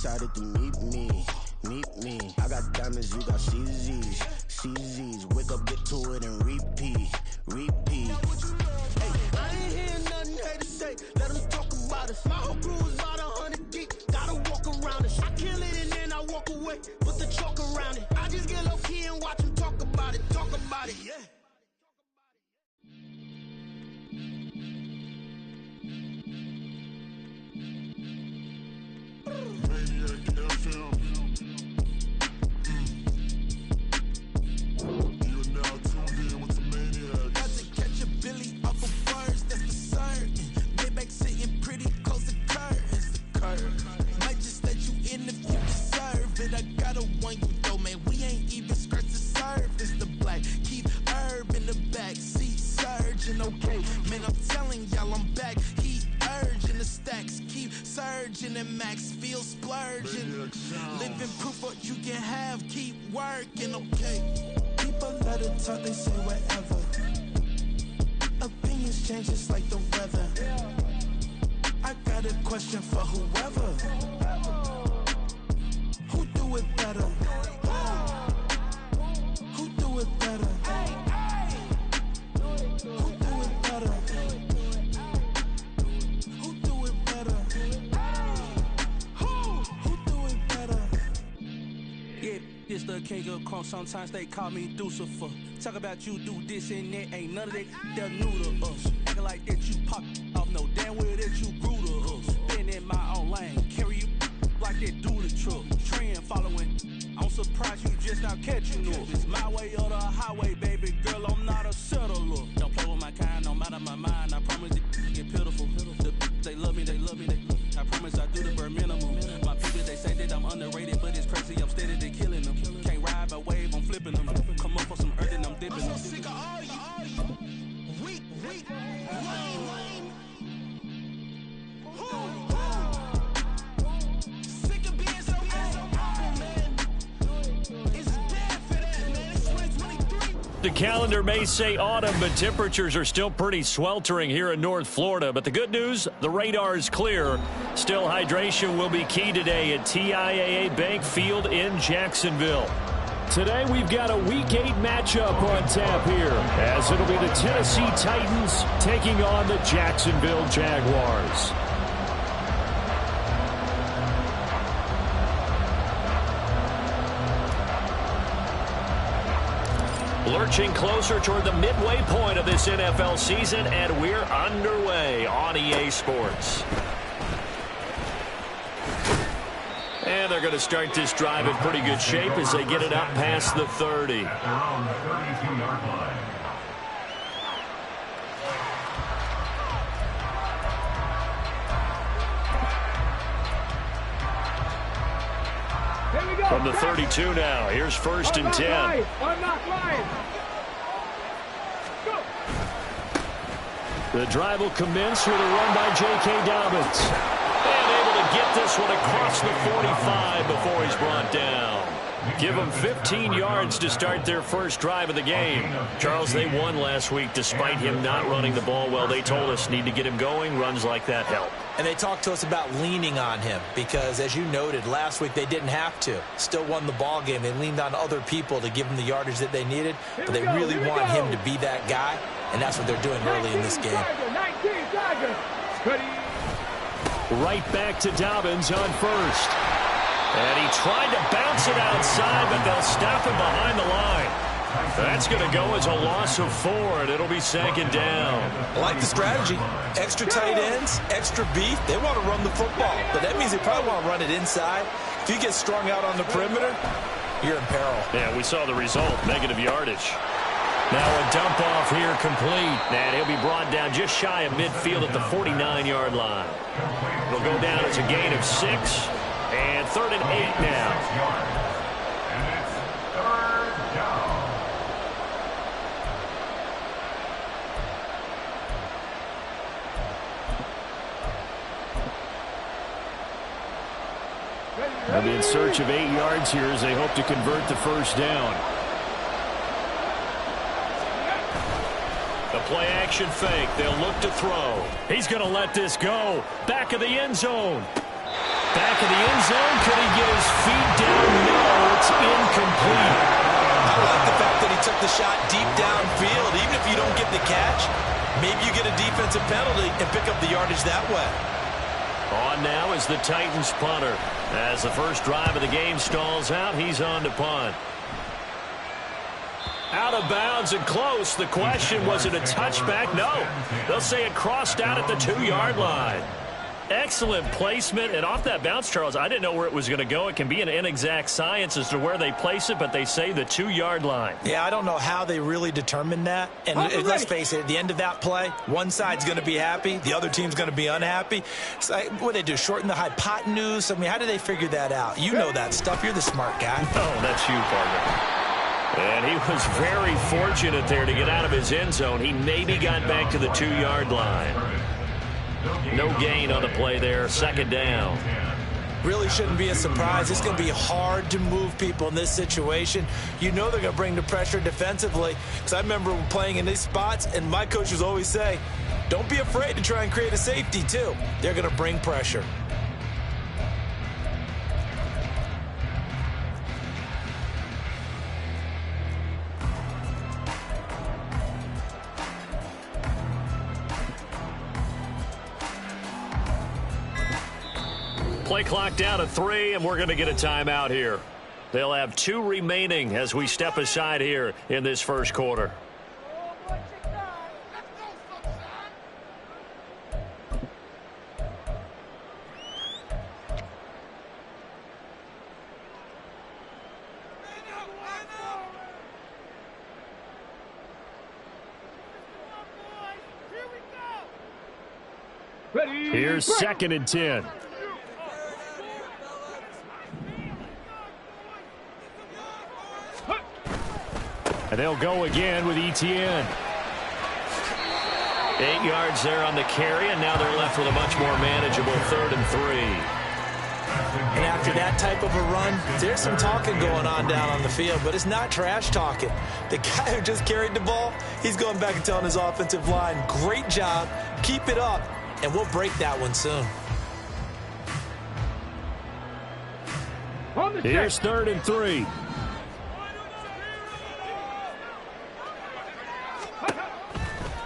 decided to meet me. I got diamonds, you got CZs. Wake up, get to it, and repeat. Hey, I ain't hearing nothing haters say. Let them talk about us. My whole crew is about 100 deep. Gotta walk around us. I kill it and then I walk away. Put the chalk around it. I just get low key and watch them talk about it. Yeah. Okay, man, I'm telling y'all I'm back. Heat urging the stacks, keep surging and max feel splurging. Living proof what you can have, keep working, okay. People let it talk, they say whatever. Opinions change just like the weather. I got a question for whoever. Who do it better? Who do it better? This the king of crunk, sometimes they call me Lucifer. Talk about you do this and that, ain't none of that, they're new to us. Acting like that you pop off, no damn well that you grew to us. Been in my own lane, carry you like that do the truck. Trend following, I'm surprised you just now catching up. It's my way or the highway, baby girl, I'm not a settler. Don't play with my kind, no matter my mind, I promise it get pitiful. They love me, I promise I do the bare minimum. My people, they say that I'm underrated, but it's crazy, I'm steady, they killing them. Can't ride my wave, I'm flipping them. Come up for some earth and I'm dipping them. I'm so sick of all you. Weak, lame. Sick of being so awful, man. It's dead for that, man. It's 2023. The calendar may say autumn, but temperatures are still pretty sweltering here in North Florida. But the good news, the radar is clear. Still, hydration will be key today at TIAA Bank Field in Jacksonville. Today, we've got a Week 8 matchup on tap here, as it'll be the Tennessee Titans taking on the Jacksonville Jaguars. Lurching closer toward the midway point of this NFL season, and we're underway on EA Sports. And they're going to start this drive in pretty good shape as they get it up past the 30. Around the 32-yard line. From the 32 now, here's 1st and 10. I'm not lying. Go. The drive will commence with a run by J.K. Dobbins. And able to get this one across the 45 before he's brought down. Give them 15 yards to start their first drive of the game. Charles, they won last week despite him not running the ball well. They told us need to get him going. Runs like that help. And they talked to us about leaning on him because, as you noted, last week they didn't have to. Still won the ball game. They leaned on other people to give them the yardage that they needed, but they really want him to be that guy, and that's what they're doing early in this game. Right back to Dobbins on first. And he tried to bounce it outside, but they'll stop him behind the line. That's going to go as a loss of 4, and it'll be 2nd down. I like the strategy. Extra tight ends, extra beef. They want to run the football, but that means they probably want to run it inside. If you get strung out on the perimeter, you're in peril. Yeah, we saw the result, negative yardage. Now a dump off here complete, and he'll be brought down just shy of midfield at the 49-yard line. It'll go down as a gain of 6, and 3rd and 8 now. They'll be in search of 8 yards here as they hope to convert the first down. The play action fake. They'll look to throw. He's going to let this go. Back of the end zone. Back in the end zone. Could he get his feet down? No, it's incomplete. I like the fact that he took the shot deep downfield. Even if you don't get the catch, maybe you get a defensive penalty and pick up the yardage that way. On now is the Titans punter. As the first drive of the game stalls out, he's on to punt. Out of bounds and close. The question, was it a touchback? No. They'll say it crossed out at the 2-yard line. Excellent placement, and off that bounce, Charles, I didn't know where it was going to go. It can be an inexact science as to where they place it, but they say the 2-yard line. Yeah, I don't know how they really determined that. And let's face it, at the end of that play, one side's going to be happy, the other team's going to be unhappy. So what do they do, shorten the hypotenuse? I mean, how do they figure that out? You know that stuff. You're the smart guy. Oh, that's you, partner. And he was very fortunate there to get out of his end zone. He maybe got back to the 2-yard line. No gain on the play there, second down. Really shouldn't be a surprise. It's going to be hard to move people in this situation. You know they're going to bring the pressure defensively. Because I remember playing in these spots, and my coaches always say, don't be afraid to try and create a safety, too. They're going to bring pressure. Play clock down to 3, and we're going to get a timeout here. They'll have 2 remaining as we step aside here in this first quarter. Here's 2nd and 10. And they'll go again with Etienne. 8 yards there on the carry, and now they're left with a much more manageable 3rd and 3. And after that type of a run, there's some talking going on down on the field, but it's not trash talking. The guy who just carried the ball, he's going back and telling his offensive line, great job, keep it up, and we'll break that one soon. Here's 3rd and 3.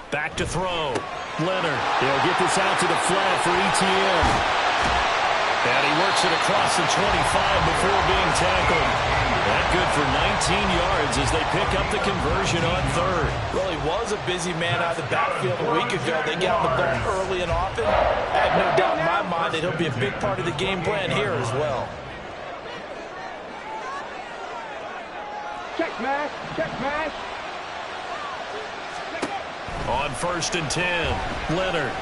Back to throw. Leonard. He'll get this out to the flat for Etienne. And he works it across the 25 before being tackled. That good for 19 yards as they pick up the conversion on 3rd. Well, he was a busy man out of the backfield a week ago. They got the ball early and often. I have no doubt in my mind that he'll be a big part of the game plan here as well. Check mash, check mash. On 1st and 10, Leonard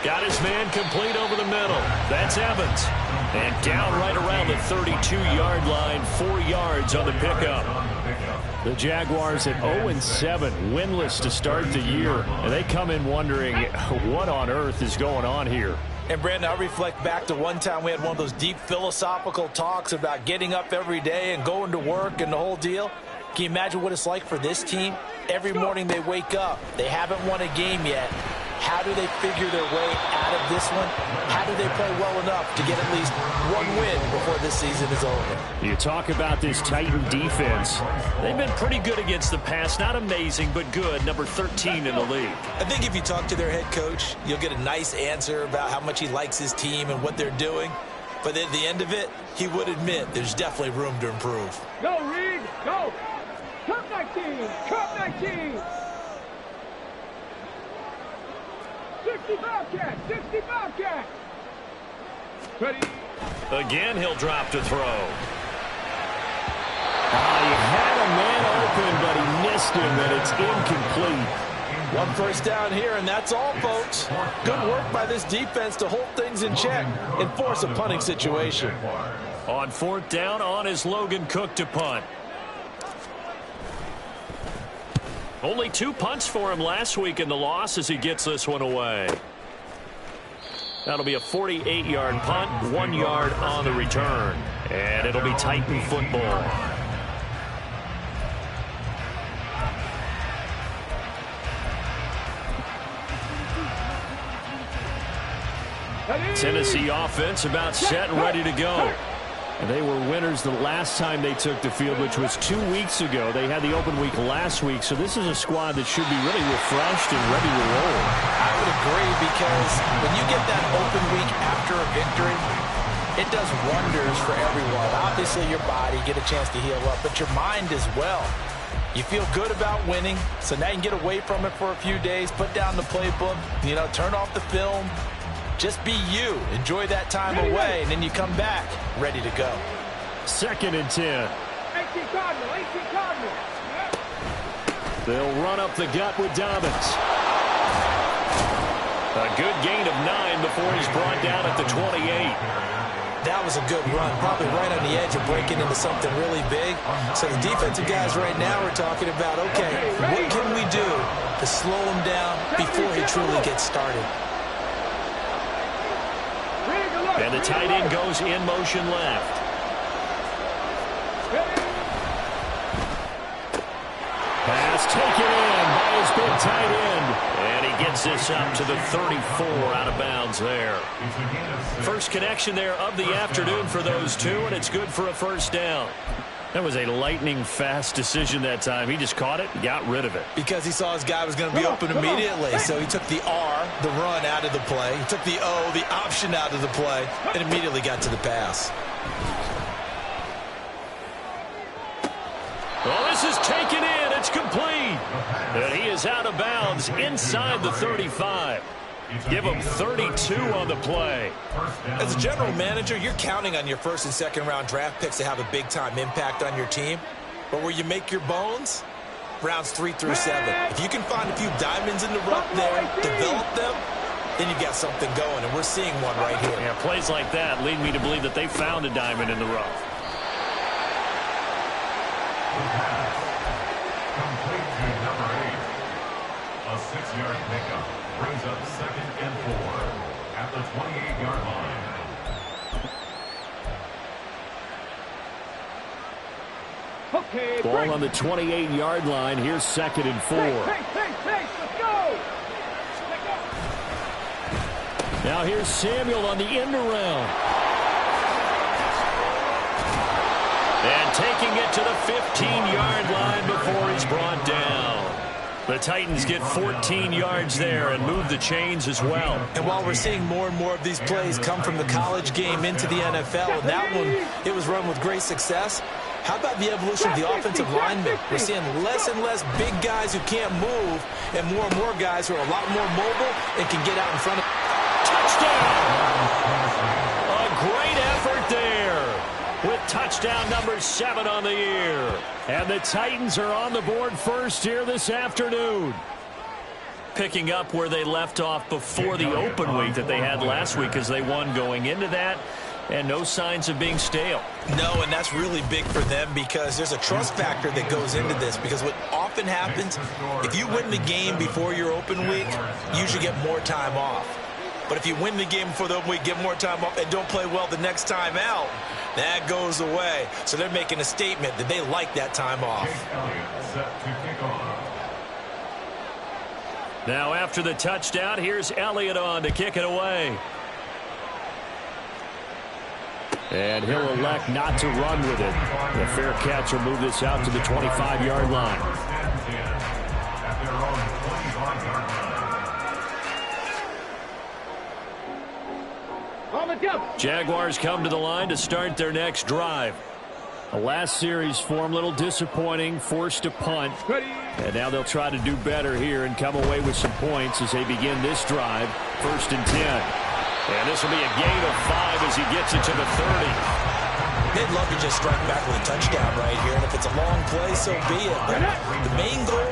got his man complete over the middle. That's Evans. And down right around the 32-yard line, 4 yards on the pickup. The Jaguars at 0-7, winless to start the year. And they come in wondering what on earth is going on here. And, Brandon, I reflect back to one time we had one of those deep philosophical talks about getting up every day and going to work and the whole deal. Can you imagine what it's like for this team? Every morning they wake up. They haven't won a game yet. How do they figure their way out of this one? How do they play well enough to get at least one win before this season is over? You talk about this Titan defense. They've been pretty good against the pass. Not amazing, but good. Number 13 in the league. I think if you talk to their head coach, you'll get a nice answer about how much he likes his team and what they're doing. But at the end of it, he would admit there's definitely room to improve. Go, Reed, go! Cup 19! Cup 19! 60 Bobcat! 60 Bobcat! Ready? Again, he'll drop to throw. He had a man open, but he missed him, and it's incomplete. One first down here, and that's all, folks. Good work by this defense to hold things in check and force a punting situation. On 4th down, on is Logan Cook to punt. Only 2 punts for him last week in the loss as he gets this one away. That'll be a 48-yard punt, 1 yard on the return. And it'll be Titan football. Tennessee offense about set and ready to go. And they were winners the last time they took the field, which was 2 weeks ago. They had the open week last week, so this is a squad that should be really refreshed and ready to roll. I would agree, because when you get that open week after a victory, it does wonders for everyone. Obviously, your body, get a chance to heal up, but your mind as well. You feel good about winning, so now you can get away from it for a few days, put down the playbook, turn off the film. Just be you. Enjoy that time away, and then you come back ready to go. 2nd and 10. 18 Cardinal. They'll run up the gut with Dobbins. A good gain of 9 before he's brought down at the 28. That was a good run, probably right on the edge of breaking into something really big. So the defensive guys right now are talking about, okay, what can we do to slow him down before he truly gets started? And the tight end goes in motion left. Pass taken in by his big tight end. And he gets this up to the 34, out of bounds there. First connection there of the afternoon for those two, and it's good for a first down. That was a lightning-fast decision that time. He just caught it and got rid of it. Because he saw his guy was going to be open immediately. So he took the R, the run, out of the play. He took the O, the option, out of the play, and immediately got to the pass. Well, this is taken in. It's complete. And he is out of bounds inside the 35. Give him 32 on the play. As a general manager, you're counting on your first and second round draft picks to have a big-time impact on your team. But where you make your bones, rounds 3 through 7. If you can find a few diamonds in the rough there, develop them, then you've got something going, and we're seeing one right here. Yeah, plays like that lead me to believe that they found a diamond in the rough. Complete to number 8. A 6-yard pickup brings up 2nd and 4 at the 28-yard line. Okay, Ball on the 28-yard line. Here's 2nd and 4. Let's go. Now here's Samuel on the end around. And taking it to the 15-yard line before he's brought down. The Titans get 14 yards there and move the chains as well. And while we're seeing more and more of these plays come from the college game into the NFL, and that one, it was run with great success, how about the evolution of the offensive linemen? We're seeing less and less big guys who can't move and more guys who are a lot more mobile and can get out in front of. Touchdown! A great effort there with touchdown number 7 on the year. And the Titans are on the board first here this afternoon. Picking up where they left off before the open week that they had last week, as they won going into that. And no signs of being stale. No, and that's really big for them, because there's a trust factor that goes into this. Because what often happens, if you win the game before your open week, you usually get more time off. But if you win the game before the open week, get more time off, and don't play well the next time out, that goes away. So they're making a statement that they like that time off. Now after the touchdown, here's Elliott on to kick it away. And he'll elect not to run with it. The fair catch will move this out to the 25-yard line. Jaguars come to the line to start their next drive. The last series for them, a little disappointing, forced to punt. And now they'll try to do better here and come away with some points as they begin this drive. 1st and 10. And this will be a gain of 5 as he gets it to the 30. They'd love to just strike back with a touchdown right here, and if it's a long play, so be it. But the main goal,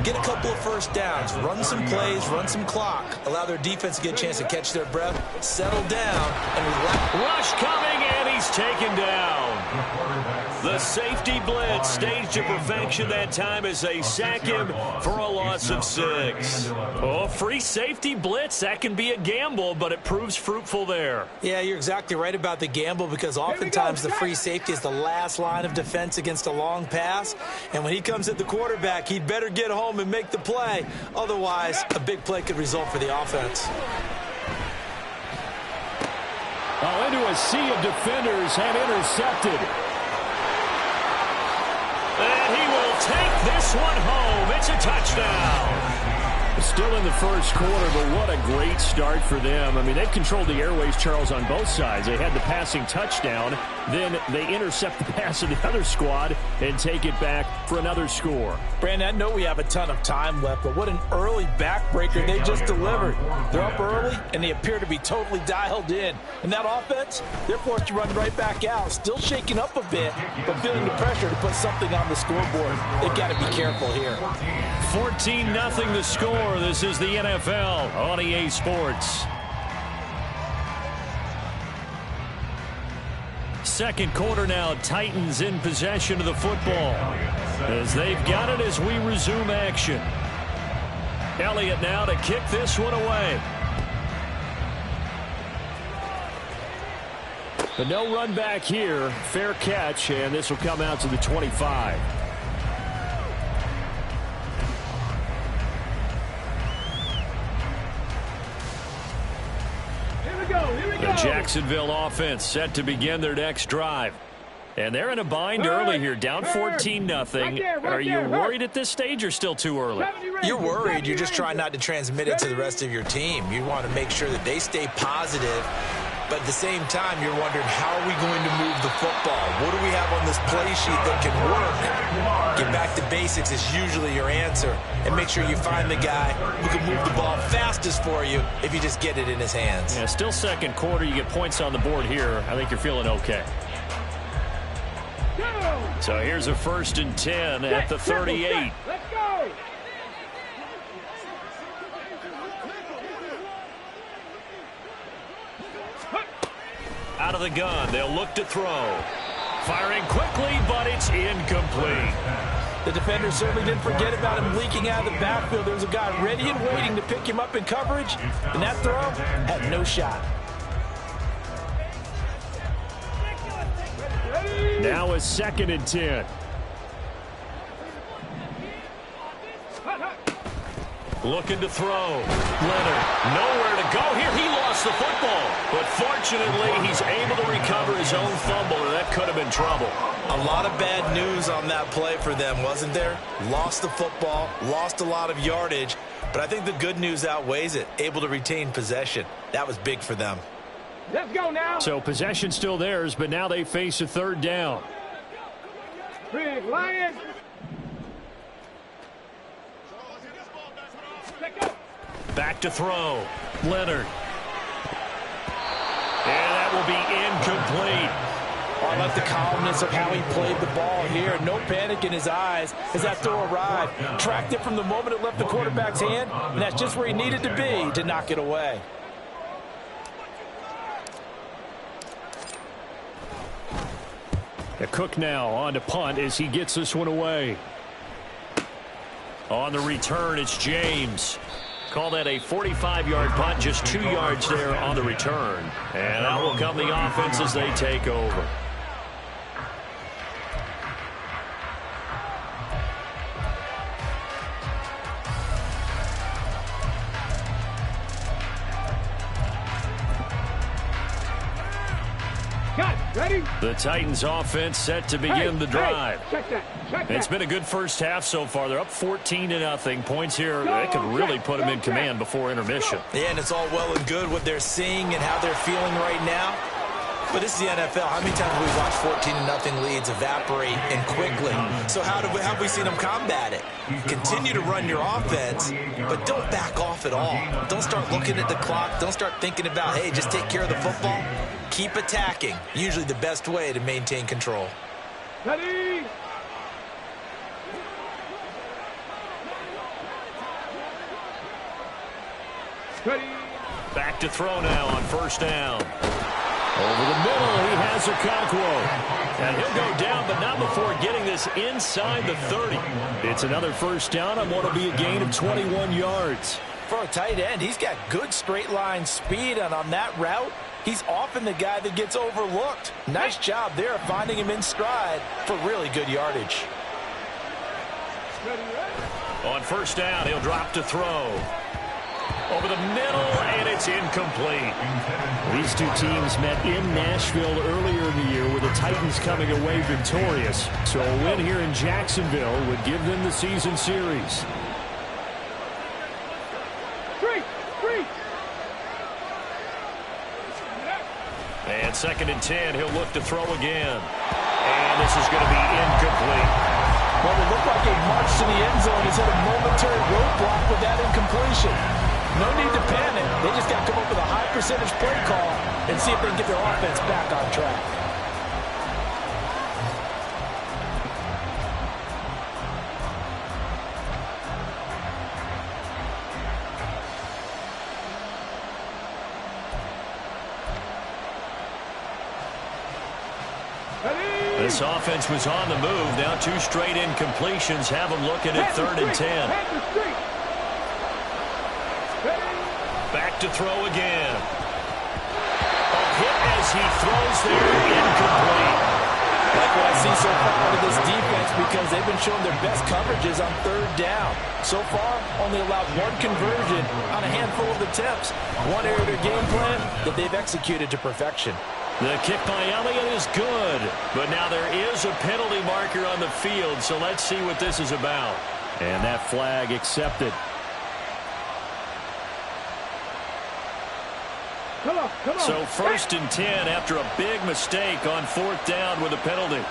get a couple of first downs, run some plays, run some clock, allow their defense to get a chance to catch their breath, settle down, and relax. Rush coming, and he's taken down. The safety blitz staged to perfection that time as they sack him for a loss of 6. Oh, free safety blitz, that can be a gamble, but it proves fruitful there. Yeah, you're exactly right about the gamble, because oftentimes the free safety is the last line of defense against a long pass. And when he comes at the quarterback, he'd better get home and make the play. Otherwise, a big play could result for the offense. a sea of defenders have intercepted. And he will take this one home. It's a touchdown. Still in the first quarter, but what a great start for them. I mean, they've controlled the airways, Charles, on both sides. They had the passing touchdown. Then they intercept the pass of the other squad and take it back for another score. Brandon, I know we have a ton of time left, but what an early backbreaker they just delivered. They're up early, and they appear to be totally dialed in. And that offense, they're forced to run right back out, still shaking up a bit, but feeling the pressure to put something on the scoreboard. They've got to be careful here. 14-0 the score. This is the NFL on EA Sports. Second quarter now, Titans in possession of the football as they've got it as we resume action. Elliott now to kick this one away. But no run back here. Fair catch, and this will come out to the 25. The Jacksonville offense set to begin their next drive. And they're in a bind early here, down 14-0. Are you worried at this stage or still too early? You're worried. You're just trying not to transmit it to the rest of your team. You want to make sure that they stay positive. But at the same time, you're wondering, how are we going to move the football? What do we have on this play sheet that can work? Get back to basics is usually your answer. And make sure you find the guy who can move the ball fastest for you if you just get it in his hands. Yeah, still second quarter. You get points on the board here. I think you're feeling okay. So here's a 1st and 10 at the 38. Let's go. Out of the gun, they'll look to throw. Firing quickly, but it's incomplete. The defender certainly didn't forget about him leaking out of the backfield. There was a guy ready and waiting to pick him up in coverage, and that throw had no shot. Now a 2nd and 10. Looking to throw. Leonard, nowhere to go here. He lost the football. But fortunately, he's able to recover his own fumble, and that could have been trouble. A lot of bad news on that play for them, wasn't there? Lost the football, lost a lot of yardage, but I think the good news outweighs it. Able to retain possession. That was big for them. Let's go now. So possession still theirs, but now they face a 3rd down. Big Lion. Back to throw. Leonard. And that will be incomplete. Oh, I like the calmness of how he played the ball here. No panic in his eyes as that throw arrived. Tracked it from the moment it left the quarterback's hand, and that's just where he needed to be to knock it away. Cook now on to punt as he gets this one away. On the return, it's James. Call that a 45-yard punt, just 2 yards there on the return. And out will come the offense as they take over. Ready? The Titans offense set to begin the drive. Check that. Check that. It's been a good first half so far. They're up 14-0. Points here, they could really put them in command before intermission. Yeah, and it's all well and good what they're seeing and how they're feeling right now. But this is the NFL. How many times have we watched 14-0 leads evaporate and quickly? So how have we seen them combat it? Continue to run your offense, but don't back off at all. Don't start looking at the clock. Don't start thinking about, hey, just take care of the football. Keep attacking. Usually the best way to maintain control. Ready? Ready? Back to throw now on 1st down. Over the middle, he has Okonkwo. And he'll go down, but not before getting this inside the 30. It's another 1st down on what will be a gain of 21 yards. For a tight end, he's got good straight line speed, and on that route, he's often the guy that gets overlooked. Nice job there of finding him in stride for really good yardage. On 1st down, he'll drop to throw. over the middle, and it's incomplete. These two teams met in Nashville earlier in the year with the Titans coming away victorious. So a win here in Jacksonville would give them the season series. And 2nd and 10, he'll look to throw again. And this is going to be incomplete. Well, it looked like a march to the end zone. He's hit a momentary roadblock with that incompletion. No need to panic. They just got to come up with a high percentage play call and see if they can get their offense back on track. This offense was on the move. Now 2 straight incompletions have them looking at 3rd and 10. Back to throw again. A hit as he throws there, incomplete. Like what I see so far out of this defense, because they've been showing their best coverages on 3rd down. So far, only allowed 1 conversion on a handful of attempts. One area of their game plan that they've executed to perfection. The kick by Elliott is good, but now there is a penalty marker on the field, so let's see what this is about. And that flag accepted. Come on. So 1st and 10 after a big mistake on 4th down with a penalty.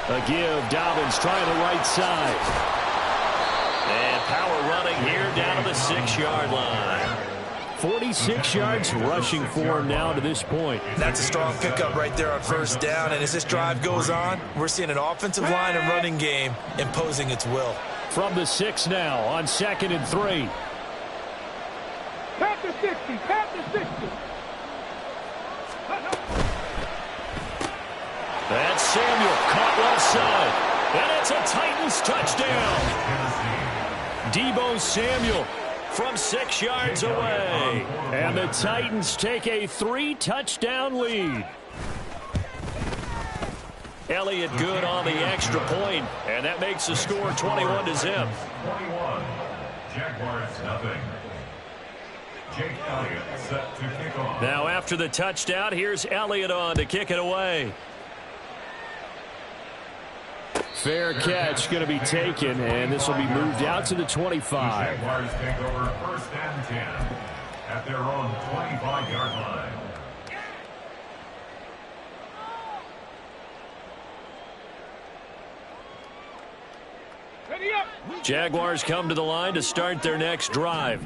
A give, Dobbins trying the right side. And power running here down to the 6-yard line. 46 yards rushing for him now to this point. That's a strong pickup right there on 1st down. And as this drive goes on, we're seeing an offensive line and running game imposing its will. From the 6 now on 2nd and 3. Pat the 60. That's Samuel caught left side. And it's a Titans touchdown. Deebo Samuel from 6 yards away. And the Titans take a 3-touchdown lead. Elliott good on the extra point, and that makes the score 21-0. 21. Jaguars nothing. Jake Elliott set to kick off. Now after the touchdown, here's Elliott on to kick it away. Fair catch going to be taken, and this will be moved out to the 25. Jaguars take over 1st and 10 at their own 25-yard line. Ready up. Jaguars come to the line to start their next drive.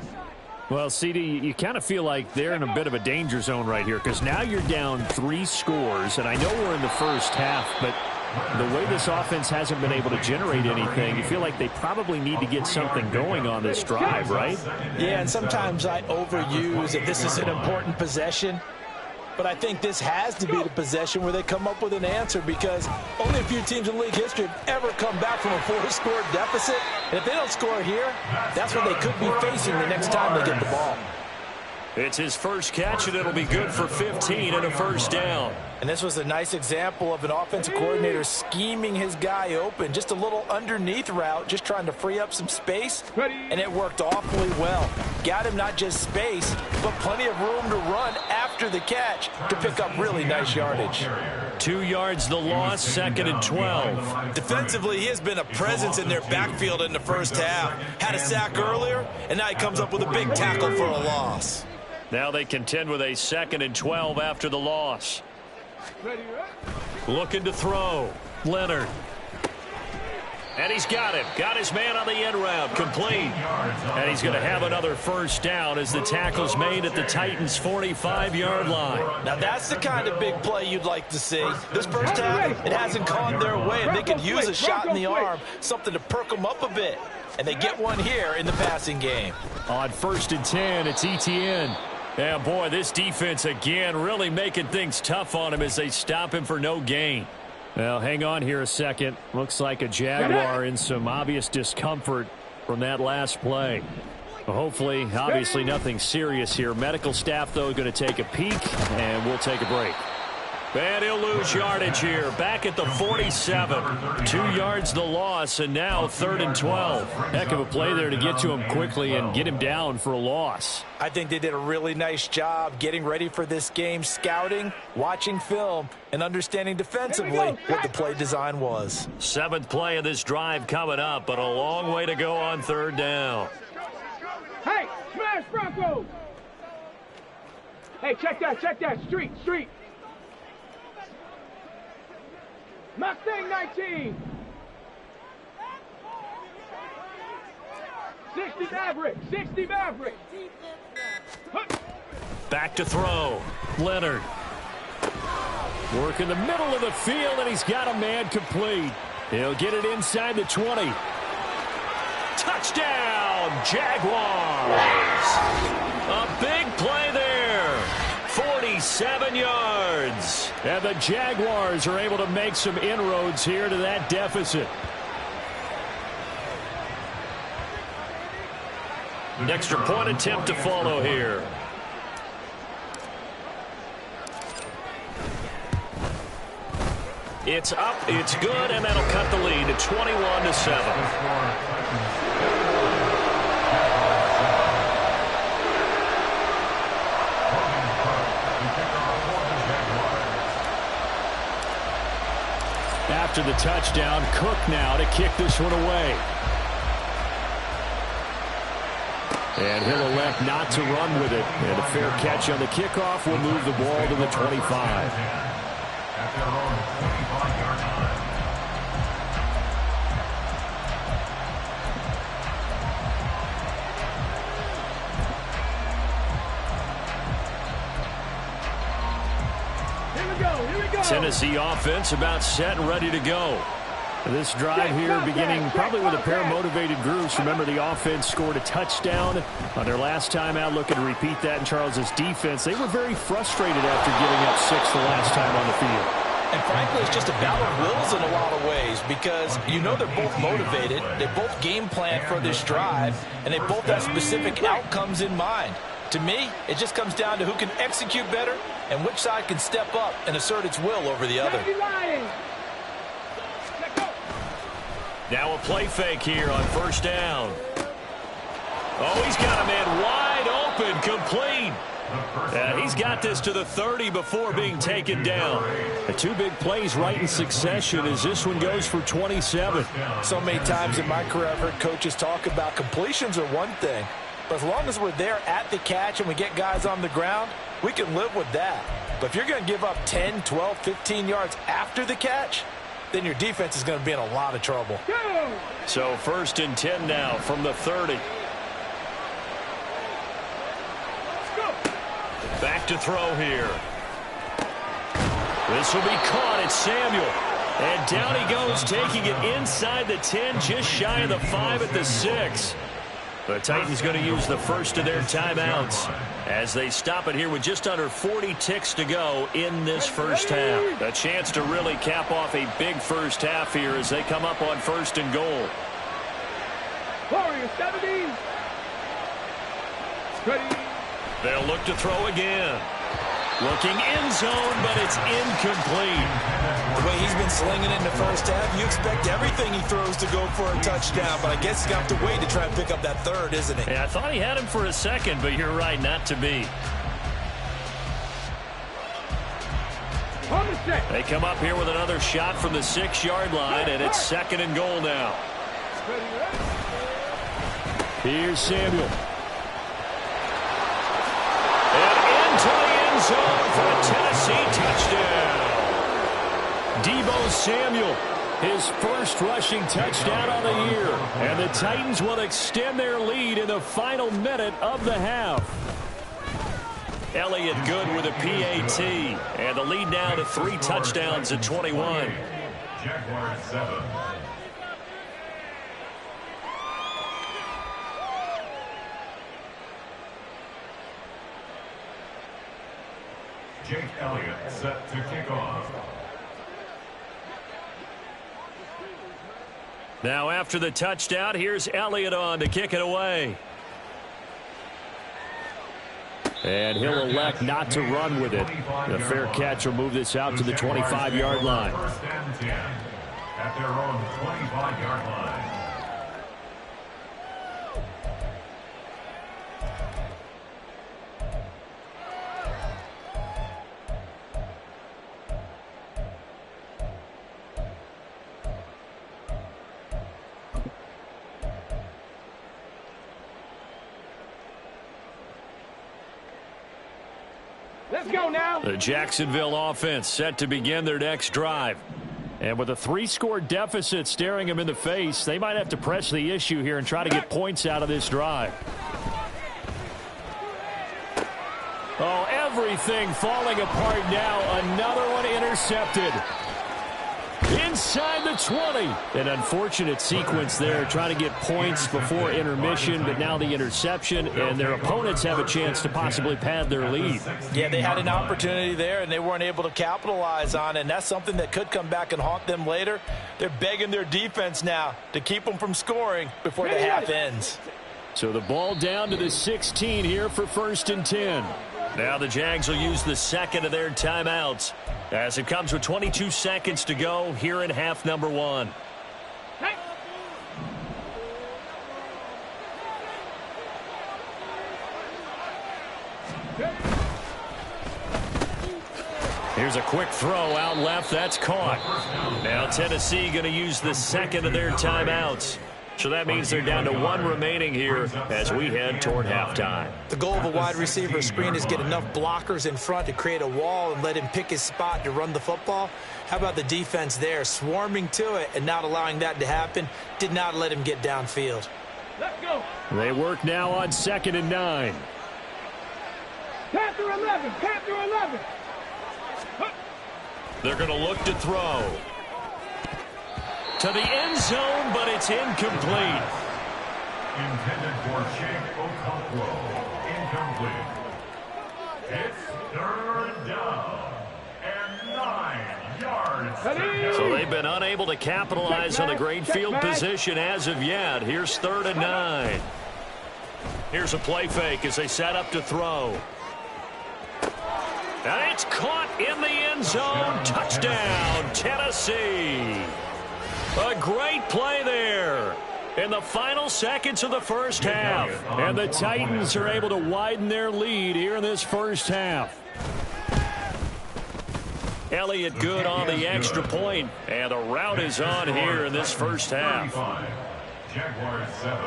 Well, CD, you kind of feel like they're in a bit of a danger zone right here because now you're down 3 scores, and I know we're in the first half, but the way this offense hasn't been able to generate anything, you feel like they probably need to get something going on this drive, right? Yeah, and sometimes I overuse if this is an important possession. But I think this has to be the possession where they come up with an answer because only a few teams in league history have ever come back from a 4-score deficit. And if they don't score here, that's what they could be facing the next time they get the ball. It's his first catch, and it'll be good for 15 and a 1st down. And this was a nice example of an offensive coordinator scheming his guy open. Just a little underneath route, just trying to free up some space. And it worked awfully well. Got him not just space, but plenty of room to run after the catch to pick up really nice yardage. 2 yards the loss, 2nd and 12. Defensively, he has been a presence in their backfield in the first half. Had a sack earlier, and now he comes up with a big tackle for a loss. Now they contend with a 2nd and 12 after the loss. Looking to throw. Leonard. And he's got him. Got his man on the end route. Complete. And he's going to have another 1st down as the tackle's made at the Titans' 45-yard line. Now that's the kind of big play you'd like to see. This first half, it hasn't gone their way, and they could use a shot in the arm, something to perk them up a bit. And they get one here in the passing game. On 1st and 10, it's Etienne. Yeah, boy, this defense again really making things tough on him as they stop him for no gain. Well, hang on here a second. Looks like a Jaguar in some obvious discomfort from that last play. Well, hopefully, obviously nothing serious here. Medical staff, though, going to take a peek, and we'll take a break. And he'll lose yardage here. Back at the 47. 2 yards the loss, and now 3rd and 12. Heck of a play there to get to him quickly and get him down for a loss. I think they did a really nice job getting ready for this game, scouting, watching film, and understanding defensively what the play design was. 7th play of this drive coming up, but a long way to go on 3rd down. Hey, smash Broncos! Hey, check that. Street. Mustang 19. 60 Maverick. Back to throw. Leonard. Work in the middle of the field, and he's got a man complete. He'll get it inside the 20. Touchdown, Jaguars. A big play there. 47 yards. And the Jaguars are able to make some inroads here to that deficit. An extra point attempt to follow here. It's up, it's good, and that'll cut the lead to 21-7. After the touchdown, Cook now to kick this one away. And he'll elect not to run with it. And a fair catch on the kickoff will move the ball to the 25. At their own 25-yard line. Here we go. Tennessee offense about set and ready to go. This drive here beginning probably with a pair of motivated groups. Remember, the offense scored a touchdown on their last time out. Looking to repeat that in Charles's defense. They were very frustrated after giving up 6 the last time on the field. And frankly, it's just a battle of wills in a lot of ways because you know they're both motivated. They both game plan for this drive, and they both have specific outcomes in mind. To me, it just comes down to who can execute better and which side can step up and assert its will over the other. Now a play fake here on 1st down. Oh, he's got a man wide open, complete. He's got this to the 30 before being taken down. The 2 big plays right in succession as this one goes for 27. So many times in my career, I've heard coaches talk about completions are one thing, but as long as we're there at the catch and we get guys on the ground, we can live with that. But if you're going to give up 10, 12, 15 yards after the catch, then your defense is going to be in a lot of trouble. So 1st and 10 now from the 30. Back to throw here. This will be caught. It's Samuel. And down he goes, taking it inside the 10, just shy of the 5 at the 6. The Titans going to use the first of their timeouts as they stop it here with just under 40 ticks to go in this first half. A chance to really cap off a big first half here as they come up on 1st and goal. Warriors 70. Ready. They'll look to throw again. Looking end zone, but it's incomplete. The way he's been slinging it in the first half, you expect everything he throws to go for a touchdown, but I guess he's going to have to wait to try and pick up that 3rd, isn't he? Yeah, I thought he had him for a second, but you're right, not to be. They come up here with another shot from the 6-yard line, and it's 2nd and goal now. Here's Samuel. To the end zone for a Tennessee touchdown. Deebo Samuel, his first rushing touchdown on the year. And the Titans will extend their lead in the final minute of the half. Elliott good with a PAT. And the lead now to 3 touchdowns at 21. Jaguars 7. Jake Elliott set to kick off. Now after the touchdown, here's Elliott on to kick it away. And he'll elect not to run with it. The fair catch will move this out to the 25-yard line. First and 10 at their own 25-yard line. Let's go now. The Jacksonville offense set to begin their next drive. And with a 3-score deficit staring them in the face, they might have to press the issue here and try to get points out of this drive. Oh, everything falling apart now. Another one intercepted. Inside the 20. An unfortunate sequence there, trying to get points before intermission, but now the interception, and their opponents have a chance to possibly pad their lead. Yeah, they had an opportunity there, and they weren't able to capitalize on it, and that's something that could come back and haunt them later. They're begging their defense now to keep them from scoring before the half ends. So the ball down to the 16 here for 1st and 10. Now the Jags will use the second of their timeouts as it comes with 22 seconds to go here in half number 1. Hey. Here's a quick throw out left. That's caught. Now Tennessee going to use the second of their timeouts. So that means they're down to 1 remaining here as we head toward halftime. The goal of a wide receiver screen is get enough blockers in front to create a wall and let him pick his spot to run the football. How about the defense there, swarming to it and not allowing that to happen? Did not let him get downfield. Let's go. They work now on 2nd and 9. Panther 11. Panther 11. They're going to look to throw. To the end zone, but it's incomplete. Intended for Jake Okonkwo. Incomplete. It's 3rd down and 9 yards. So they've been unable to capitalize on the great field position as of yet. Here's 3rd and 9. Here's a play fake as they set up to throw. And it's caught in the end zone. Touchdown, Tennessee. A great play there in the final seconds of the first half. And the Titans are able to widen their lead here in this first half. Elliott good on the extra point, and the route is on here in this first half. Jaguars 7.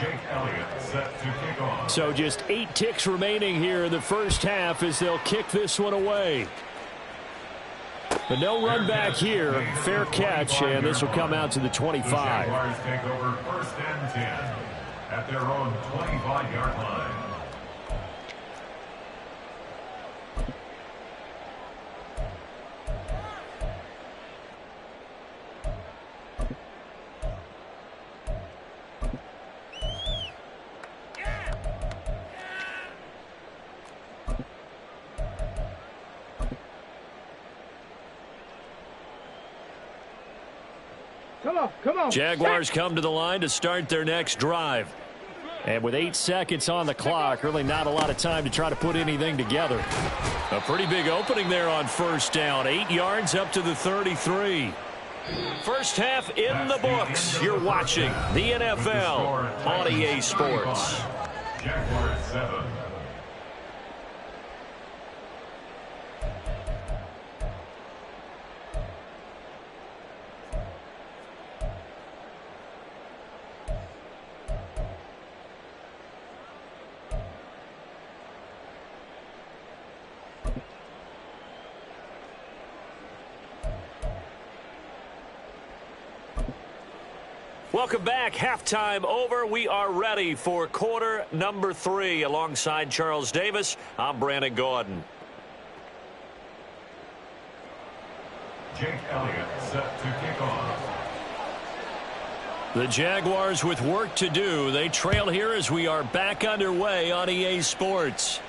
Jake Elliott set to kick off. So just 8 ticks remaining here in the first half as they'll kick this one away. But no run back here. Fair catch, and this will come out to the 25. The Jaguars take over 1st and 10 at their own 25-yard line. Come on. Jaguars come to the line to start their next drive. And with 8 seconds on the clock, really not a lot of time to try to put anything together. A pretty big opening there on 1st down. 8 yards up to the 33. First half in the books. You're watching the NFL on EA Sports. Jaguars 7. Welcome back. Halftime over. We are ready for quarter number 3. Alongside Charles Davis, I'm Brandon Gordon. Jake Elliott set to kick off. The Jaguars with work to do. They trail here as we are back underway on EA Sports.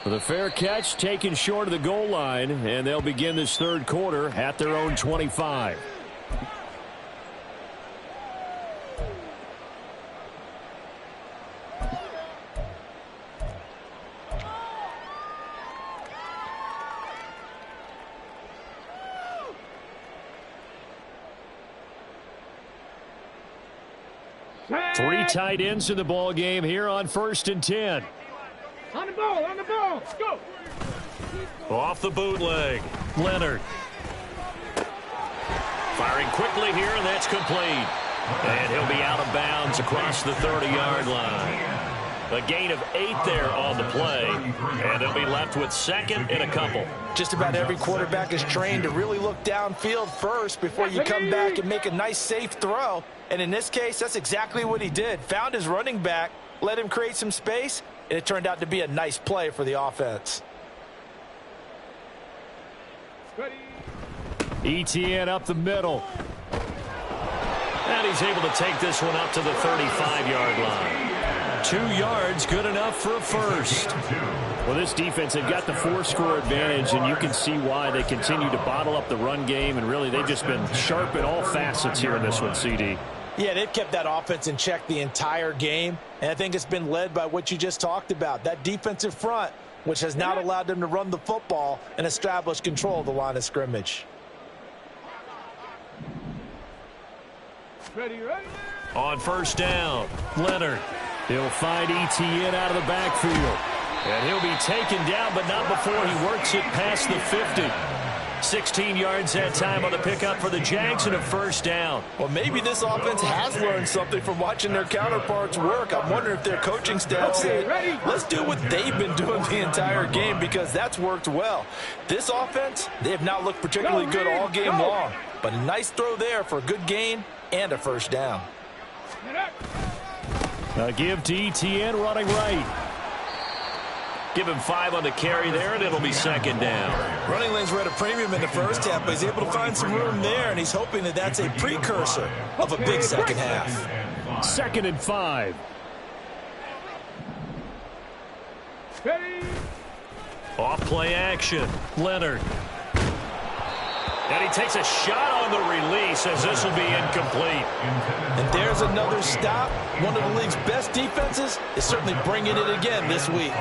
The fair catch taken short of the goal line, and they'll begin this third quarter at their own 25. 3 tight ends in the ball game here on 1st and 10. On the ball, go. Off the bootleg, Leonard. Firing quickly here, and that's complete. And he'll be out of bounds across the 30-yard line. A gain of 8 there on the play, and they'll be left with 2nd and a couple. Just about every quarterback is trained to really look downfield first before you come back and make a nice, safe throw. And in this case, that's exactly what he did. Found his running back, let him create some space, and it turned out to be a nice play for the offense. Etienne up the middle. And he's able to take this one up to the 35-yard line. 2 yards, good enough for a first. Well, this defense, they've got the 4-score advantage, and you can see why they continue to bottle up the run game, and really they've just been sharp in all facets here in this one, CD. Yeah, they've kept that offense in check the entire game, and I think it's been led by what you just talked about, that defensive front, which has not allowed them to run the football and establish control of the line of scrimmage. Ready. On 1st down, Leonard. He'll find Etienne out of the backfield. And he'll be taken down, but not before he works it past the 50. 16 yards that time on the pickup for the Jags and a 1st down. Well, maybe this offense has learned something from watching their counterparts work. I'm wondering if their coaching staff said, let's do what they've been doing the entire game, because that's worked well. This offense, they have not looked particularly good all game long, but a nice throw there for a good gain and a 1st down. A give to Etienne running right. Give him 5 on the carry there, and it'll be 2nd down. Running lanes were at a premium in the first half, but he's able to find some room there, and he's hoping that that's a precursor of a big second half. 2nd and 5. Off play action, Leonard. And he takes a shot on the release as this will be incomplete. And there's another stop. One of the league's best defenses is certainly bringing it again this week.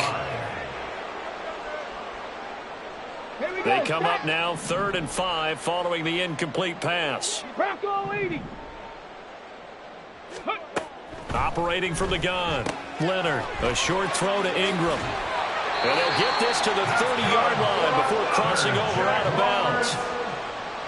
They come up now 3rd and 5 following the incomplete pass. Bronco 80. Operating from the gun, Leonard. A short throw to Ingram. And they'll get this to the 30-yard line before crossing over out of bounds.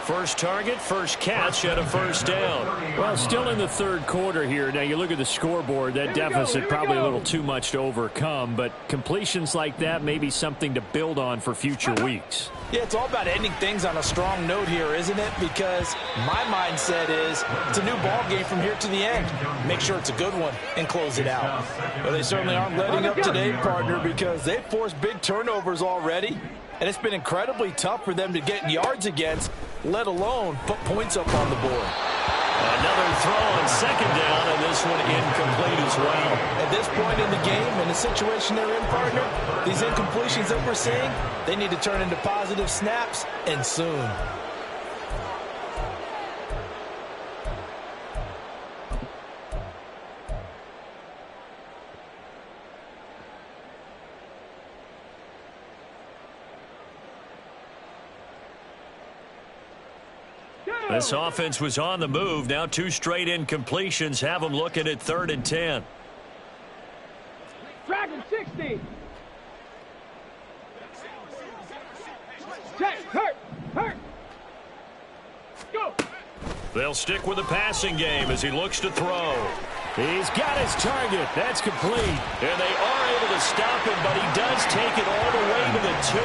First target, first catch, and a 1st down. Well, still in the 3rd quarter here. Now, you look at the scoreboard, that deficit probably a little too much to overcome, but completions like that may be something to build on for future weeks. Yeah, it's all about ending things on a strong note here, isn't it? Because my mindset is it's a new ball game from here to the end. Make sure it's a good one and close it out. Well, they certainly aren't letting up today, partner, because they've forced big turnovers already, and it's been incredibly tough for them to get yards against, let alone put points up on the board. Another throw on 2nd down, and this one incomplete as well. At this point in the game, in the situation they're in, partner, these incompletions that we're seeing, they need to turn into positive snaps, and soon. This offense was on the move. Now 2 straight incompletions have them looking at 3rd and 10. Dragon 60. Check. Hurt. Go. They'll stick with the passing game as he looks to throw. He's got his target. That's complete. And they are able to stop him, but he does take it all the way to the 2.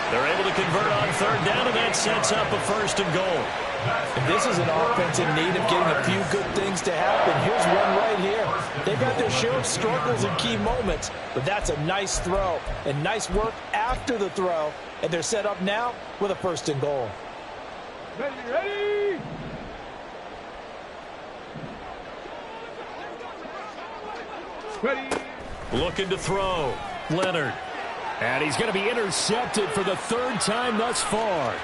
They're able to convert on 3rd down, and that sets up a 1st and goal. And this is an offense in need of getting a few good things to happen. Here's one right here. They've got their share of struggles in key moments, but that's a nice throw and nice work after the throw. And they're set up now with a 1st and goal. Ready. Looking to throw, Leonard. And he's going to be intercepted for the 3rd time thus far.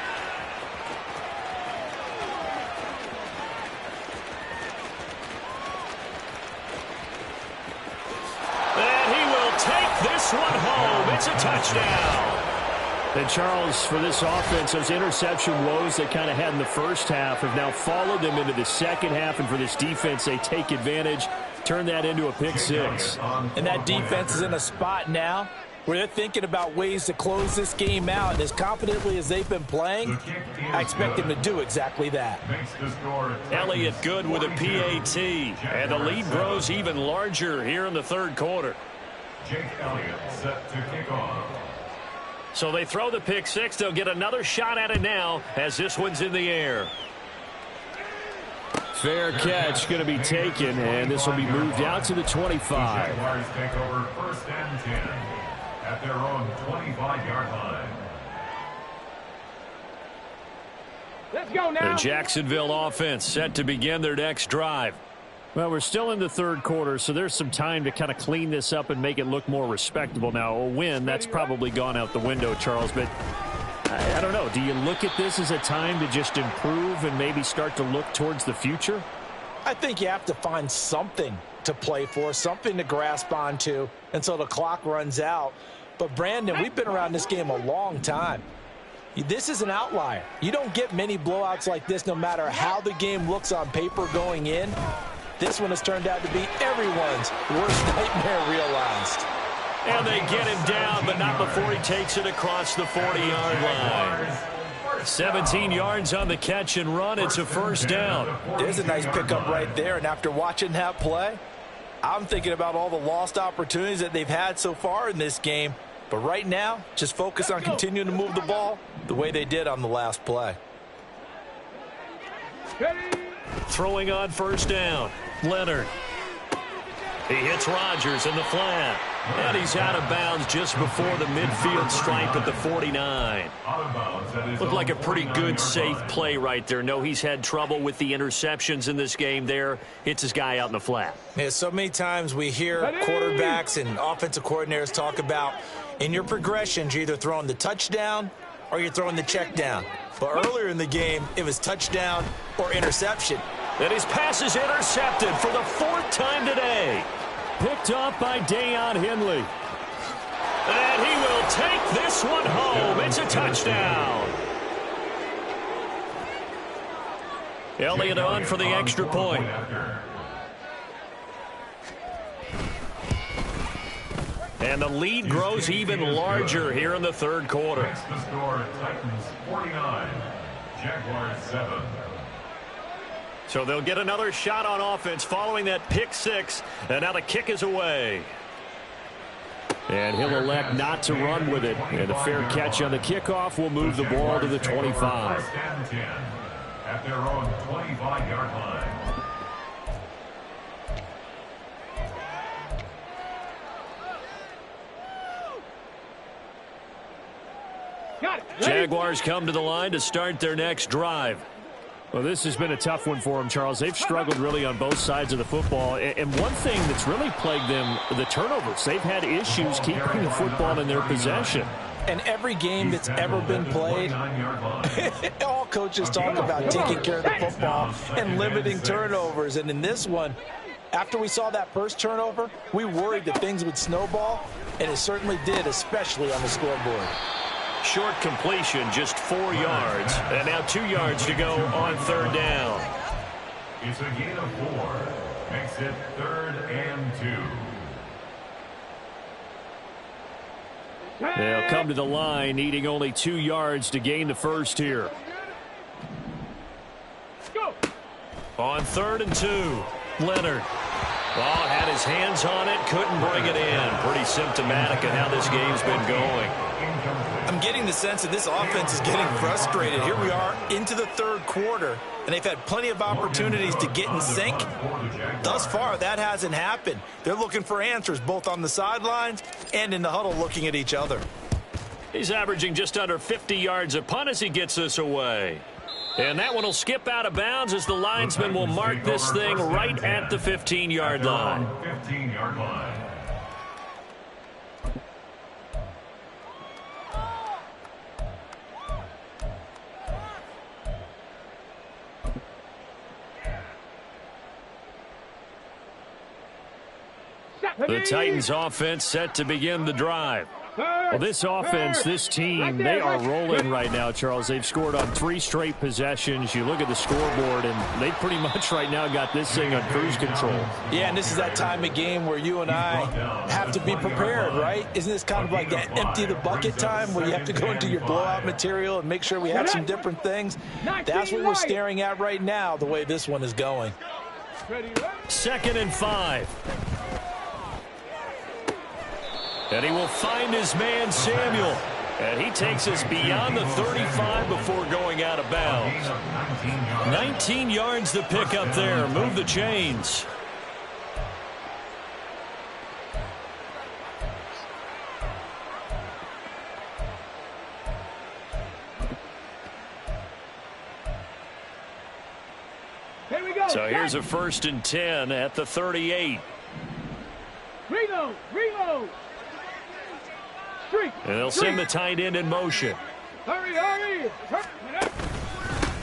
And he will take this one home. It's a touchdown. And Charles, for this offense, those interception woes they kind of had in the first half have now followed them into the second half. And for this defense, they take advantage, turn that into a pick six. And that defense is in a spot now where they're thinking about ways to close this game out. And as confidently as they've been playing, I expect them to do exactly that. Elliott good with a PAT. And the lead grows even larger here in the third quarter. Jake Elliott set to kick off. So they throw the pick six. They'll get another shot at it now as this one's in the air. Fair catch going to be taken, and this will be moved out to the 25. Jaguars take over 1st and 10 at their own 25-yard line. Let's go now. The Jacksonville offense set to begin their next drive. Well, we're still in the third quarter, so there's some time to kind of clean this up and make it look more respectable. Now, a win, that's probably gone out the window, Charles, but I don't know. Do you look at this as a time to just improve and maybe start to look towards the future? I think you have to find something to play for, something to grasp onto until the clock runs out. But, Brandon, we've been around this game a long time. This is an outlier. You don't get many blowouts like this no matter how the game looks on paper going in. This one has turned out to be everyone's worst nightmare realized. And they get him down, but not before he takes it across the 40-yard line. 17 yards on the catch and run. It's a first down. There's a nice pickup right there, and after watching that play, I'm thinking about all the lost opportunities that they've had so far in this game. But right now, just focus on continuing to move the ball the way they did on the last play. Throwing on first down, Leonard. He hits Rodgers in the flat. And he's out of bounds just before the midfield stripe at the 49. Looked like a pretty good, safe play right there. No, he's had trouble with the interceptions in this game there. Hits his guy out in the flat. Yeah, so many times we hear quarterbacks and offensive coordinators talk about in your progressions, you're either throwing the touchdown or you're throwing the check down. But earlier in the game, it was touchdown or interception. And his pass is intercepted for the 4th time today. Picked off by Deion Henley. And he will take this one home. It's a touchdown. Elliott on for the extra point. And the lead grows even larger here in the third quarter. The score, Titans 49, Jaguars 7. So they'll get another shot on offense following that pick six. And now the kick is away. And he'll elect not to run with it. And a fair catch on the kickoff will move the ball to the 25. First and 10 at their own 25-yard line. Jaguars come to the line to start their next drive. Well, this has been a tough one for them, Charles. They've struggled really on both sides of the football. And one thing that's really plagued them, the turnovers. They've had issues keeping the football in their possession. And every game that's ever been played, all coaches talk about taking care of the football and limiting turnovers. And in this one, after we saw that first turnover, we worried that things would snowball, and it certainly did, especially on the scoreboard. Short completion, just 4 yards. And now 2 yards to go on third down. It's a gain of 4. Makes it 3rd and 2. They'll come to the line, needing only 2 yards to gain the first here. Go. On 3rd and 2, Leonard. Oh, had his hands on it, couldn't bring it in. Pretty symptomatic of how this game's been going. I'm getting the sense that this offense is getting frustrated. Here we are into the third quarter, and they've had plenty of opportunities to get in sync. Thus far, that hasn't happened. They're looking for answers both on the sidelines and in the huddle looking at each other. He's averaging just under 50 yards a punt as he gets this away. And that one will skip out of bounds as the linesman will mark this thing right at the 15-yard line. 15-yard line. The Titans offense set to begin the drive. 3rd Well, this offense, this team, they are rolling right now, Charles. They've scored on 3 straight possessions. You look at the scoreboard, and they pretty much right now got this thing on cruise control. Yeah, and this is that time of game where you and I have to be prepared, right? Isn't this kind of like that empty the bucket time where you have to go into your blowout material and make sure we have some different things? That's what we're staring at right now, the way this one is going. 2nd and 5. And he will find his man, Samuel. And he takes us beyond the 35 before going out of bounds. 19 yards to pick up there. Move the chains. Here we go. So here's a 1st and 10 at the 38. Reload. And they'll send the tight end in motion. Hurry.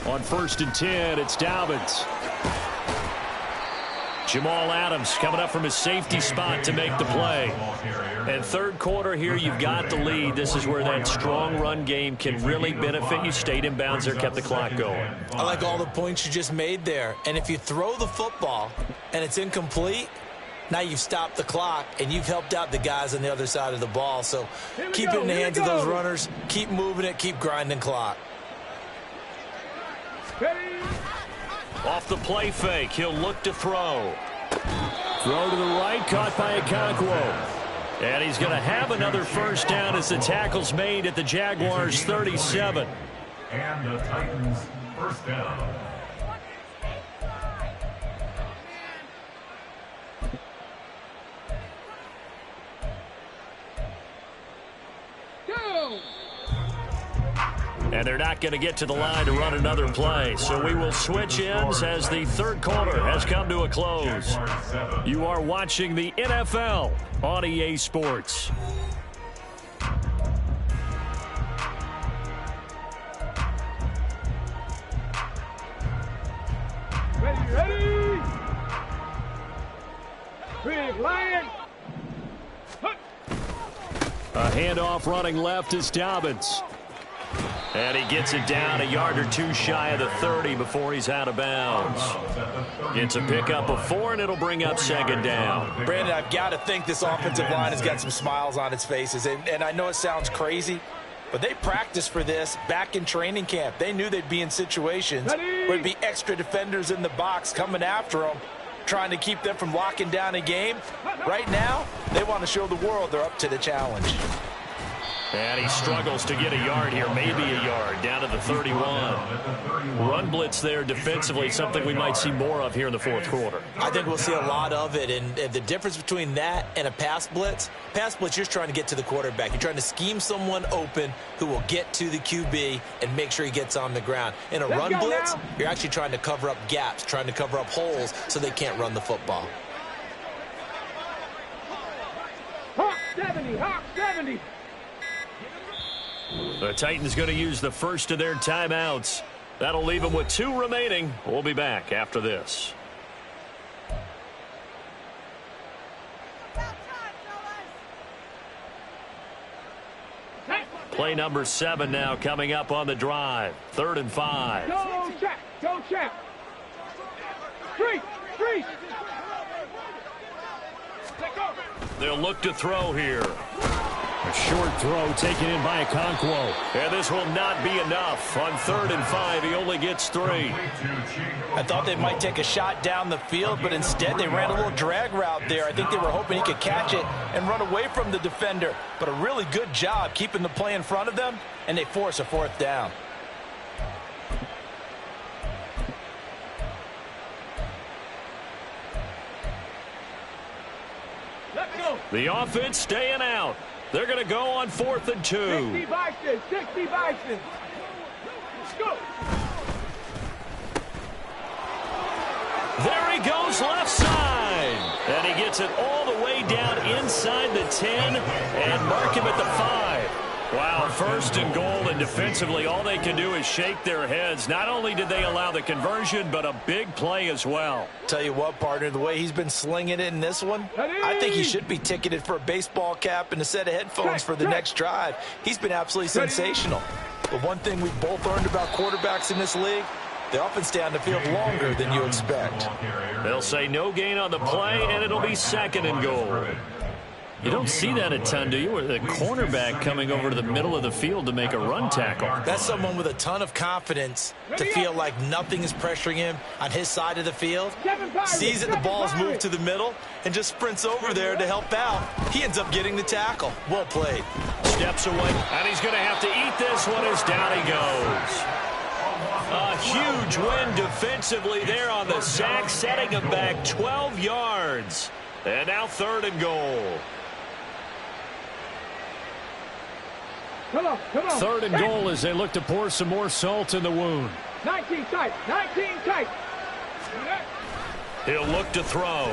On 1st and 10, it's Dobbins. Jamal Adams coming up from his safety spot to make the play. And 3rd quarter here, you've got the lead. This is where that strong run game can really benefit you. Stayed in bounds there, kept the clock going. I like all the points you just made there. And if you throw the football and it's incomplete, now you've stopped the clock, and you've helped out the guys on the other side of the ball. So keep it in the hands of those runners. Keep moving it. Keep grinding clock. Off the play fake, he'll look to throw. Throw to the right, caught by Okonkwo. And he's going to have another 1st down as the tackle's made at the Jaguars' 37. And the Titans' 1st down. And they're not going to get to the line to run another play. So we will switch ends as the 3rd quarter has come to a close. You are watching the NFL on EA Sports. Ready. Big Lion. A handoff running left is Dobbins. And he gets it down a yard or 2 shy of the 30 before he's out of bounds. It's a pickup of 4, and it'll bring up 2nd down. Brandon, I've got to think this offensive line has got some smiles on its faces. And I know it sounds crazy, but they practiced for this back in training camp. They knew they'd be in situations where there'd be extra defenders in the box coming after them, trying to keep them from locking down a game. Right now, they want to show the world they're up to the challenge. And he struggles to get a yard here, maybe a yard, down to the 31. Run blitz there defensively, something we might see more of here in the 4th quarter. I think we'll see a lot of it, and the difference between that and a pass blitz, you're just trying to get to the quarterback. You're trying to scheme someone open who will get to the QB and make sure he gets on the ground. In a run blitz, you're actually trying to cover up gaps, trying to cover up holes so they can't run the football. Hawk 70. The Titans going to use the 1st of their timeouts. That'll leave them with 2 remaining. We'll be back after this. Play number 7 now coming up on the drive. 3rd and 5. Go check. Street. They'll look to throw here. A short throw taken in by Okonkwo. And this will not be enough. On 3rd and 5, he only gets 3. I thought they might take a shot down the field, but instead they ran a little drag route there. I think they were hoping he could catch it and run away from the defender. But a really good job keeping the play in front of them, and they force a 4th down. Let's go. The offense staying out. They're going to go on 4th and 2. 60 Bison. Let's go. There he goes left side. And he gets it all the way down inside the 10 and mark him at the 5. Wow, first and goal, and defensively all they can do is shake their heads. Not only did they allow the conversion, but a big play as well. Tell you what, partner, the way he's been slinging it in this one, I think he should be ticketed for a baseball cap and a set of headphones for the next drive. He's been absolutely sensational. But one thing we've both learned about quarterbacks in this league, they often stay on the field longer than you expect. They'll say no gain on the play, and it'll be second and goal. You don't see that a ton, do you? Where the cornerback coming over to the middle of the field to make a run tackle. That's someone with a ton of confidence to feel like nothing is pressuring him on his side of the field. Sees that the ball's moved to the middle and just sprints over there to help out. He ends up getting the tackle. Well played. Steps away, and he's going to have to eat this one as down he goes. A huge win defensively there on the sack, setting him back 12 yards. And now third and goal. Come on. Third and goal as they look to pour some more salt in the wound. 19 tight. He'll look to throw.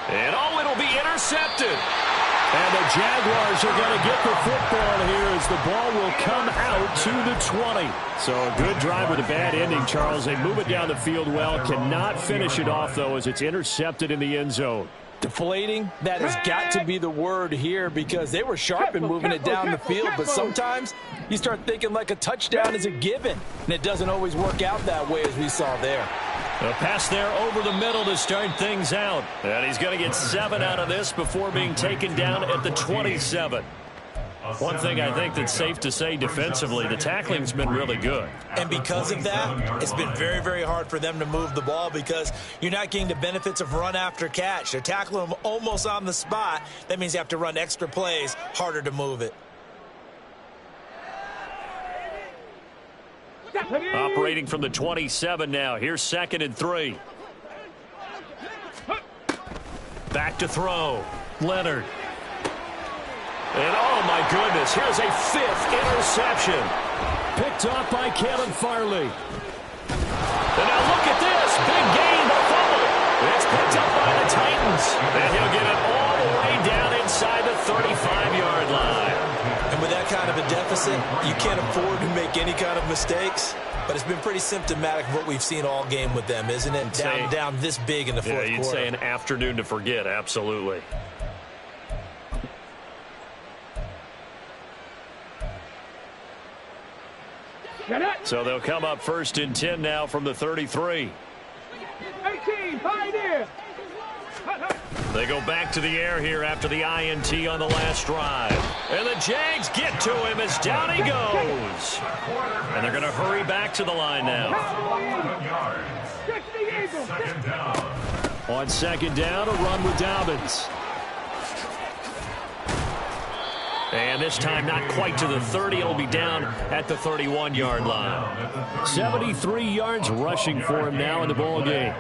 And it'll be intercepted. And the Jaguars are going to get the football here as the ball will come out to the 20. So a good drive with a bad ending, Charles. They move it down the field well. Cannot finish it off, though, as it's intercepted in the end zone. Deflating, that has got to be the word here because they were sharp in moving it down the field, but sometimes you start thinking like a touchdown is a given, and it doesn't always work out that way as we saw there. A pass there over the middle to start things out. And he's going to get 7 out of this before being taken down at the 27. One thing I think that's safe to say defensively, the tackling's been really good. And because of that, it's been very, very hard for them to move the ball because you're not getting the benefits of run after catch. They're tackling them almost on the spot. That means you have to run extra plays, harder to move it. Operating from the 27 now. Here's 2nd and 3. Back to throw. Leonard. And oh my goodness, here's a 5th interception. Picked off by Caleb Farley. And now look at this. Big gain, but fumble. It's picked up by the Titans. And he'll get it all the way down inside the 35-yard line. And with that kind of a deficit, you can't afford to make any kind of mistakes. But it's been pretty symptomatic of what we've seen all game with them, isn't it? Down this big in the fourth quarter. Yeah, you'd say an afternoon to forget, absolutely. So they'll come up 1st and 10 now from the 33. 18, Pioneer. They go back to the air here after the INT on the last drive. And the Jags get to him as down he goes. And they're going to hurry back to the line now. On 2nd down, a run with Dobbins. And this time not quite to the 30. It'll be down at the 31-yard line. 73 yards rushing for him now in the ball game.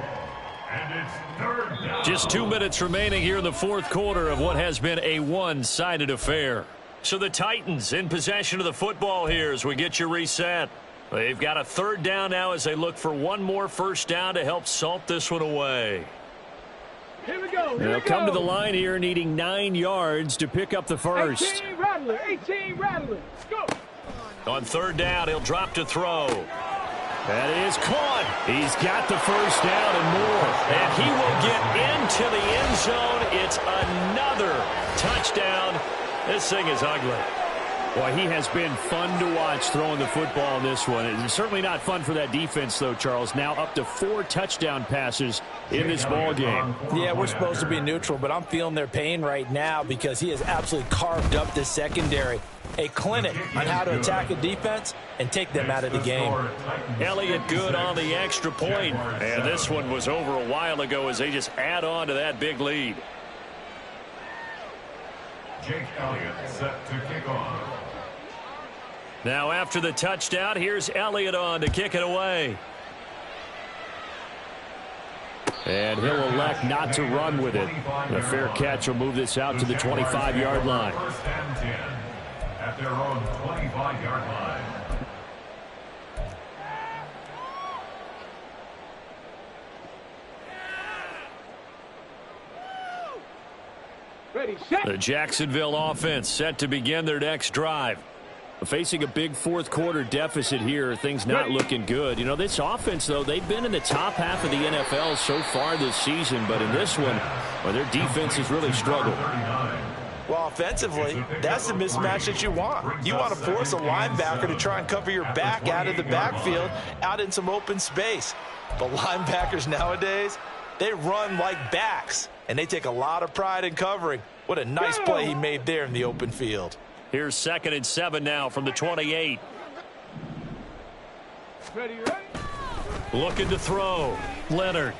Just 2 minutes remaining here in the fourth quarter of what has been a one-sided affair. So the Titans in possession of the football here as we get you reset. They've got a 3rd down now as they look for one more 1st down to help salt this one away. Here we go. They'll come to the line here needing 9 yards to pick up the first. 18 Rattler. 18 Rattler. Go. On 3rd down, he'll drop to throw. That is caught. He's got the first down and more. And he will get into the end zone. It's another touchdown. This thing is ugly. Boy, he has been fun to watch throwing the football in this one. It's certainly not fun for that defense, though, Charles. Now up to 4 touchdown passes in this ball game. Yeah, we're supposed to be neutral, but I'm feeling their pain right now because he has absolutely carved up the secondary. A clinic on how to attack a defense and take them out of the game. Elliott good on the extra point. And this one was over a while ago as they just add on to that big lead. Jake Elliott set to kick off. Now after the touchdown, here's Elliott on to kick it away. And he'll elect not to run with it. A fair catch will move this out to the 25-yard line. 1st and 10 at their own 25-yard line. Ready, set. The Jacksonville offense set to begin their next drive. Facing a big fourth quarter deficit here, things not looking good. You know, this offense, though, they've been in the top half of the NFL so far this season, but in this one, well, their defense has really struggled. Well, offensively, that's the mismatch that you want. You want to force a linebacker to try and cover your back out of the backfield, out in some open space. But linebackers nowadays, they run like backs, and they take a lot of pride in covering. What a nice play he made there in the open field. Here's 2nd and 7 now from the 28. Ready, ready. Looking to throw. Leonard.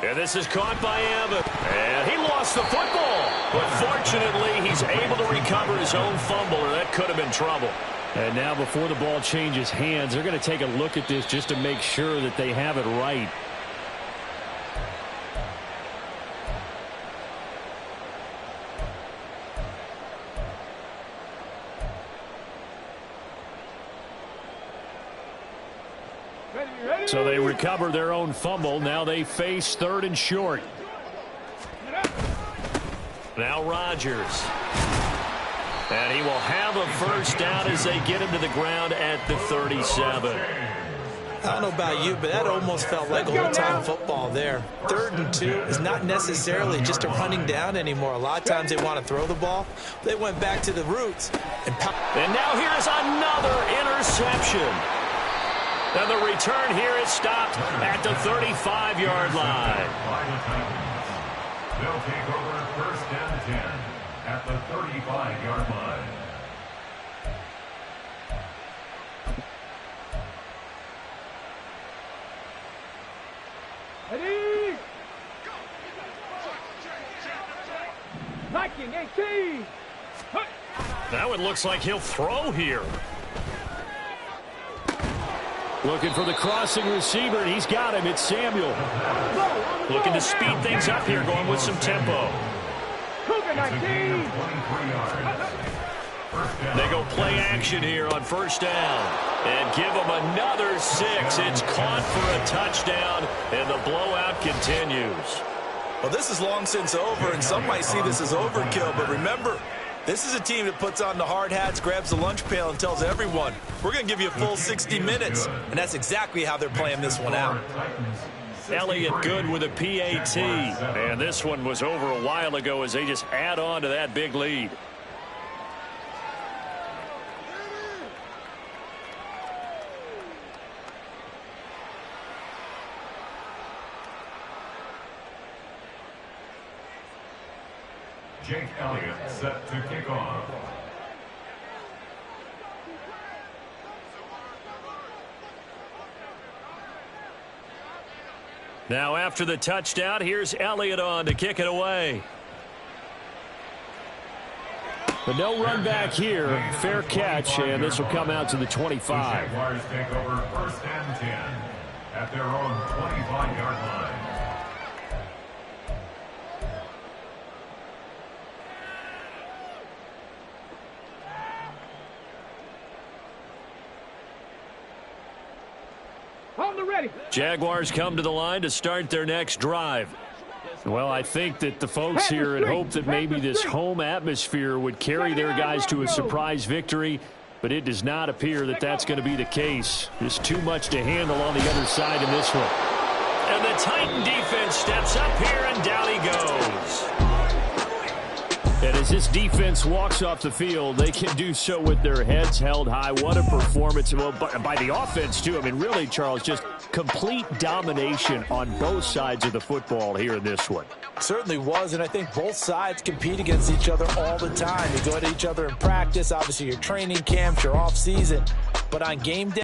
And this is caught by Abbott. And he lost the football. But fortunately, he's able to recover his own fumble, or that could have been trouble. And now before the ball changes hands, they're going to take a look at this just to make sure that they have it right. So they recover their own fumble. Now they face 3rd and short. Now Rodgers. And he will have a first down as they get him to the ground at the 37. I don't know about you, but that almost felt like old-time football there. 3rd and 2 is not necessarily just a running down anymore. A lot of times they want to throw the ball. They went back to the roots. And now here's another interception. And the return here is stopped at the 35-yard line. They'll take over 1st and 10 at the 35-yard line. Ready. Liking 18. Now it looks like he'll throw here. Looking for the crossing receiver, and he's got him. It's Samuel. Looking to speed things up here, going with some tempo. Cougar 19. They go play action here on 1st down. And give them another 6. It's caught for a touchdown, and the blowout continues. Well, this is long since over, and some might see this as overkill, but remember, this is a team that puts on the hard hats, grabs the lunch pail, and tells everyone, we're going to give you a full 60 minutes. And that's exactly how they're playing this one out. Elliott good with a PAT. And this one was over a while ago as they just add on to that big lead. Jake Elliott set to kick off. Now after the touchdown, here's Elliott on to kick it away. But no run back here. Fair catch, and this will come out to the 25. The Jaguars take over 1st and 10 at their own 25-yard line. Jaguars come to the line to start their next drive. Well, I think that the folks here had hoped that maybe this home atmosphere would carry their guys to a surprise victory, but it does not appear that that's going to be the case. There's too much to handle on the other side in this one. And the Titan defense steps up here, and down he goes. And as this defense walks off the field, they can do so with their heads held high. What a performance by the offense, too. I mean, really, Charles, just complete domination on both sides of the football here in this one. Certainly was, and I think both sides compete against each other all the time. You go to each other in practice. Obviously, your training camps, your off season. But on game day,